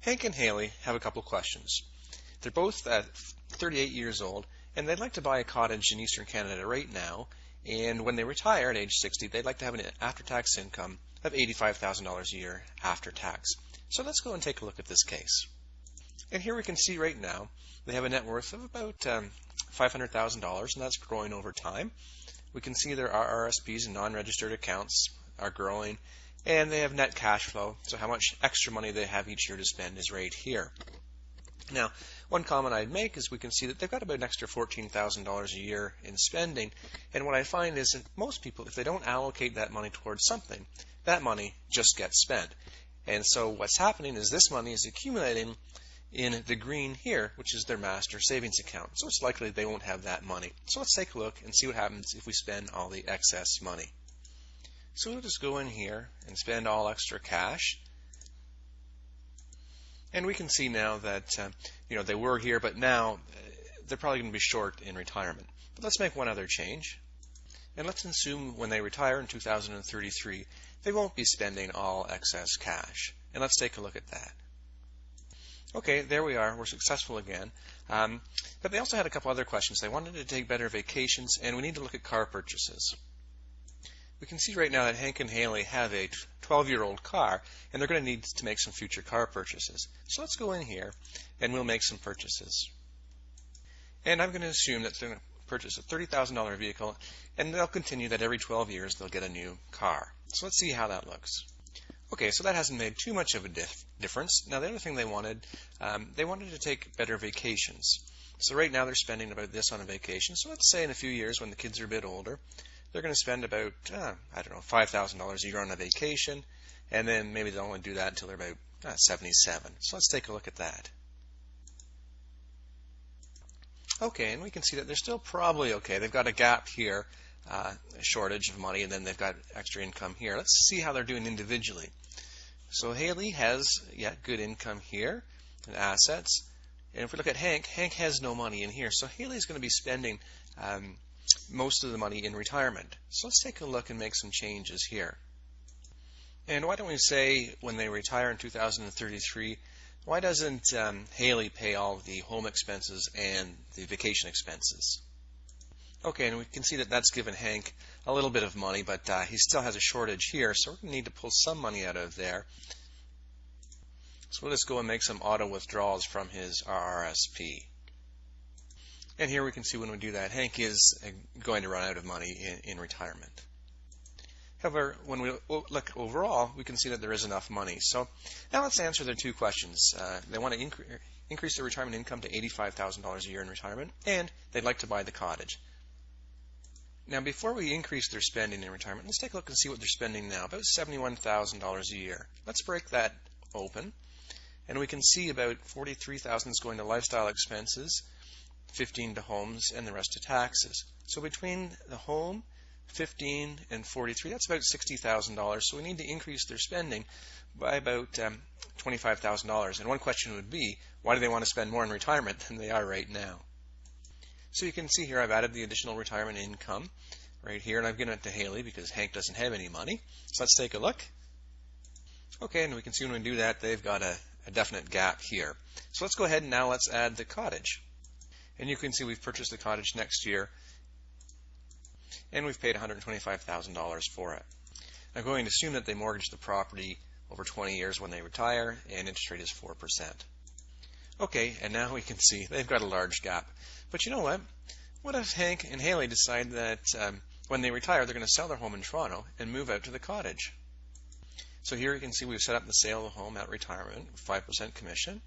Hank and Haley have a couple questions. They're both 38 years old, and they'd like to buy a cottage in eastern Canada right now. And when they retire at age 60, they'd like to have an after-tax income of $85,000 a year after tax. So let's go and take a look at this case. And here we can see right now they have a net worth of about $500,000, and that's growing over time. We can see their RRSPs and non-registered accounts are growing, and they have net cash flow, so how much extra money they have each year to spend is right here. Now, one comment I'd make is we can see that they've got about an extra $14,000 a year in spending, and what I find is that most people, if they don't allocate that money towards something, that money just gets spent. And so what's happening is this money is accumulating in the green here, which is their master savings account. So it's likely they won't have that money. So let's take a look and see what happens if we spend all the excess money. So we'll just go in here and spend all extra cash. And we can see now that they were here, but now they're probably going to be short in retirement. But let's make one other change. And let's assume when they retire in 2033, they won't be spending all excess cash. And let's take a look at that. Okay, there we are. We're successful again. But they also had a couple other questions. They wanted to take better vacations, and we need to look at car purchases. We can see right now that Hank and Haley have a 12-year-old car, and they're going to need to make some future car purchases. So let's go in here, and we'll make some purchases. And I'm going to assume that they're going to purchase a $30,000 vehicle, and they'll continue that every 12 years they'll get a new car. So let's see how that looks. Okay, so that hasn't made too much of a difference. Now the other thing they wanted to take better vacations. So right now they're spending about this on a vacation. So let's say in a few years when the kids are a bit older, they're going to spend about, $5,000 a year on a vacation, and then maybe they'll only do that until they're about 77. So let's take a look at that. Okay, and we can see that they're still probably okay. They've got a gap here, a shortage of money, and then they've got extra income here. Let's see how they're doing individually. So Haley has, good income here and assets. And if we look at Hank, Hank has no money in here. So Haley's going to be spending most of the money in retirement. So let's take a look and make some changes here. And why don't we say when they retire in 2033, why doesn't Haley pay all the home expenses and the vacation expenses? Okay, and we can see that that's given Hank a little bit of money, but he still has a shortage here, so we're going to need to pull some money out of there. So we'll just go and make some auto withdrawals from his RRSP. And here we can see when we do that, Hank is going to run out of money in retirement. However, when we look overall, we can see that there is enough money. So now let's answer their two questions. They want to increase their retirement income to $85,000 a year in retirement, and they'd like to buy the cottage. Now, before we increase their spending in retirement, let's take a look and see what they're spending now, about $71,000 a year. Let's break that open, and we can see about $43,000 is going to lifestyle expenses, $15,000 to homes, and the rest to taxes. So between the home, $15,000 and $43,000, that's about $60,000. So we need to increase their spending by about $25,000. And one question would be, why do they want to spend more in retirement than they are right now? So you can see here I've added the additional retirement income right here, and I've given it to Haley because Hank doesn't have any money. So let's take a look. Okay, and we can see when we do that, they've got a definite gap here. So let's go ahead and now let's add the cottage. And you can see we've purchased the cottage next year, and we've paid $125,000 for it. I'm going to assume that they mortgage the property over 20 years when they retire, and interest rate is 4%. Okay, and now we can see they've got a large gap. But you know what? What if Hank and Haley decide that when they retire, they're going to sell their home in Toronto and move out to the cottage? So here you can see we've set up the sale of the home at retirement with 5% commission.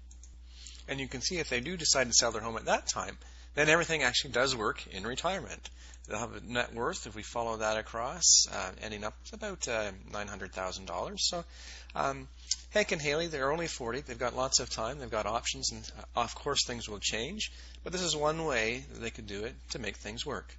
And you can see if they do decide to sell their home at that time, then everything actually does work in retirement. They'll have a net worth, if we follow that across, ending up with about $900,000. So Hank and Haley, they're only 40. They've got lots of time. They've got options. And of course, things will change. But this is one way that they could do it to make things work.